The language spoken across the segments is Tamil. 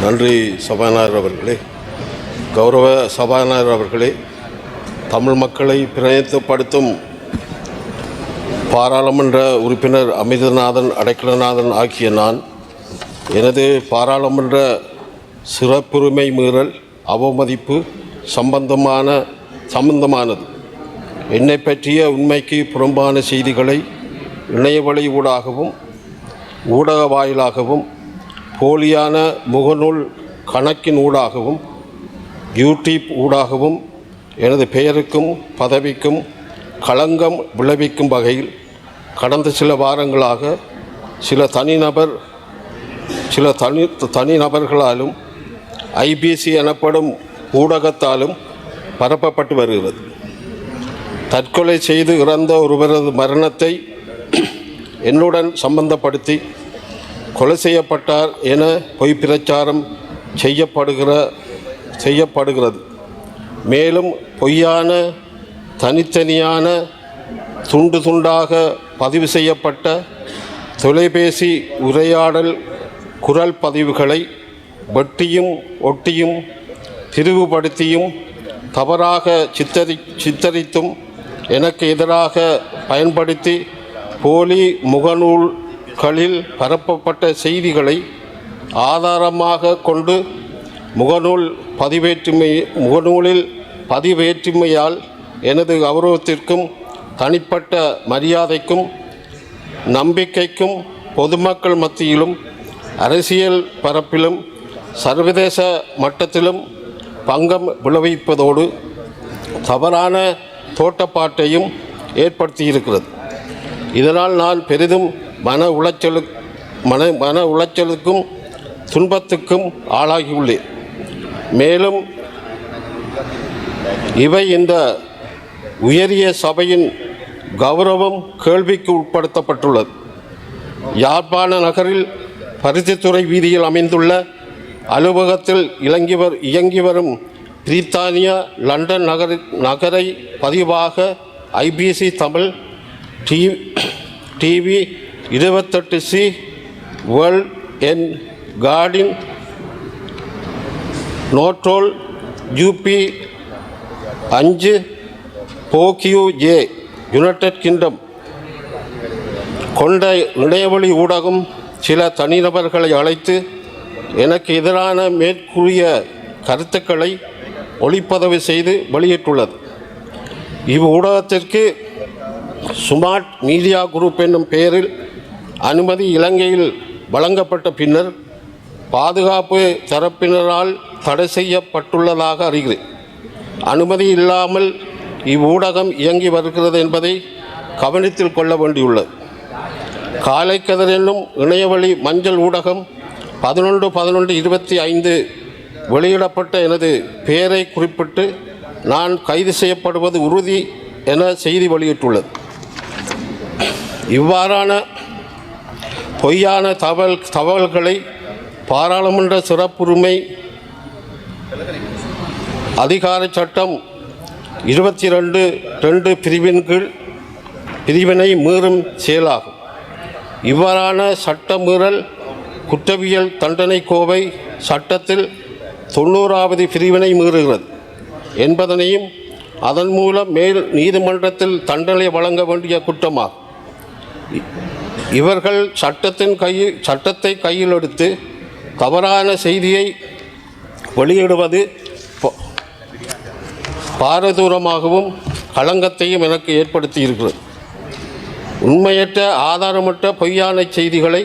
நன்றி சபாநாயகர் அவர்களே. கௌரவ சபாநாயகர் அவர்களே, தமிழ் மக்களை பிரதிநிதித்துவப்படுத்தும் பாராளுமன்ற உறுப்பினர் அமிர்தநாதன் அடைக்கலநாதன் ஆகிய நான் எனது பாராளுமன்ற சிறப்புரிமை மீறல் அவமதிப்பு சம்பந்தமானது என்னை பற்றிய உண்மைக்கு புறம்பான செய்திகளை இணையவழி ஊடக வாயிலாகவும் போலியான முகநூல் கணக்கின் ஊடாகவும் யூடியூப் ஊடாகவும் எனது பெயருக்கும் பதவிக்கும் களங்கம் விளைவிக்கும் வகையில் கடந்த சில வாரங்களாக சில தனிநபர்களாலும் ஐபிசி எனப்படும் ஊடகத்தாலும் பரப்பப்பட்டு வருகிறது. தற்கொலை செய்து இறந்த ஒருவரது மரணத்தை என்னுடன் சம்பந்தப்படுத்தி கொலை செய்யப்பட்டார் என பொய் பிரச்சாரம் செய்யப்படுகிறது. மேலும் பொய்யான தனித்தனியான துண்டாக பதிவு செய்யப்பட்ட தொலைபேசி உரையாடல் குரல் பதிவுகளை வெட்டியும் ஒட்டியும் திரிவுபடுத்தியும் தவறாக சித்தரித்தும் எனக்கு எதிராக பயன்படுத்தி போலி முகநூல்களில் பரப்பப்பட்ட செய்திகளை ஆதாரமாக கொண்டு முகநூலில் பதிவேற்றுமையால் எனது கௌரவத்திற்கும் தனிப்பட்ட மரியாதைக்கும் நம்பிக்கைக்கும் பொதுமக்கள் மத்தியிலும் அரசியல் பரப்பிலும் சர்வதேச மட்டத்திலும் பங்கம் விளைவிப்பதோடு தவறான தோட்டப்பாட்டையும் ஏற்படுத்தியிருக்கிறது. இதனால் நான் பெரிதும் மன உளைச்சலுக்கும் துன்பத்துக்கும் ஆளாகியுள்ளேன். மேலும் இவை இந்த உயரிய சபையின் கௌரவம் கேள்விக்கு உட்படுத்தப்பட்டுள்ளது. யாழ்ப்பாண நகரில் பருத்தித்துறை வீதியில் அமைந்துள்ள அலுவலகத்தில் இயங்கி வரும் பிரித்தானியா லண்டன் நகரை பதிவாக IBC Tamil TV 28C world என் கார்டின் நோட்ரோல் UP 5 போக்கியூ ஜே யுனைடெட் கிங்டம் கொண்ட இணையவழி ஊடகம் சில தனிநபர்களை அழைத்து எனக்கு எதிரான மேற்கூறிய கருத்துக்களை ஒளிப்பதிவு செய்து வெளியிட்டுள்ளது. இவ்வூடகத்திற்கு ஸ்மார்ட் மீடியா குரூப் என்னும் பெயரில் அனுமதி இலங்கையில் வழங்கப்பட்ட பின்னர் பாதுகாப்பு தரப்பினரால் தடை செய்யப்பட்டுள்ளதாக அறிகிறேன். அனுமதி இல்லாமல் இவ்வூடகம் இயங்கி வருகிறது என்பதை கவனத்தில் கொள்ள வேண்டியுள்ளது. காலைக்கதிர் என்னும் இணையவழி மஞ்சள் ஊடகம் 11/11/25 வெளியிடப்பட்ட எனது பெயரை குறிப்பிட்டு நான் கைது செய்யப்படுவது உறுதி என செய்தி வெளியிட்டுள்ளது. இவ்வாறான பொய்யான தகவல்களை பாராளுமன்ற சிறப்புரிமை அதிகார சட்டம் 22(2) பிரிவினை மீறும் செயலாகும். இவ்வாறான சட்ட மீறல் குற்றவியல் தண்டனை கோவை சட்டத்தில் 90வது பிரிவினை மீறுகிறது என்பதனையும் அதன் மூலம் மேல் நீதிமன்றத்தில் தண்டனை வழங்க வேண்டிய குற்றமாகும். இவர்கள் சட்டத்தை கையில் எடுத்து தவறான செய்தியை வெளியிடுவது பாரதூரமாகவும் களங்கத்தையும் எனக்கு ஏற்படுத்தியிருக்கிறது. உண்மையற்ற ஆதாரமற்ற பொய்யான செய்திகளை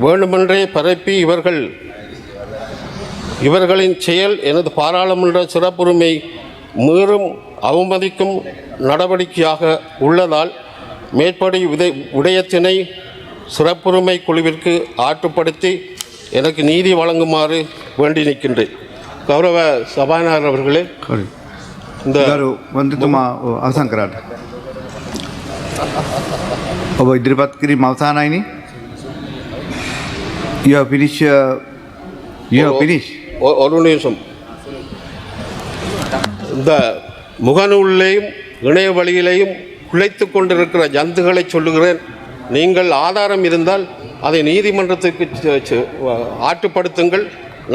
வேண்டுமென்றே பரப்பி இவர்களின் செயல் எனது பாராளுமன்ற சிறப்புரிமை மீறும் அவமதிக்கும் நடவடிக்கையாக உள்ளதால் மேற்படி விடயத்தினை சிறப்புரிமை குழுவிற்கு ஆற்றுப்படுத்தி எனக்கு நீதி வழங்குமாறு வேண்டி நிற்கின்றேன். கௌரவ சபாநாயகர் அவர்களே, இந்த වන්දිතුමා අවසන් කරාට ඔබ ඉදිරිපත් කිරීම අවසానයිනේ. You have finished. ஒரு நிமிஷம். இந்த முகநூலிலேயும் இணையவழியிலேயும் குலைத்து கொண்டிருக்கிற ஜந்துகளை சொல்லுகிறேன். நீங்கள் ஆதாரம் இருந்தால் அதை நீதிமன்றத்துக்கு ஆற்றுப்படுத்துங்கள்.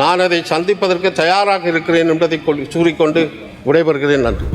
நான் அதை சந்திப்பதற்கு தயாராக இருக்கிறேன் என்பதை கூறிக்கொண்டு விடைபெறுகிறேன். நன்றி.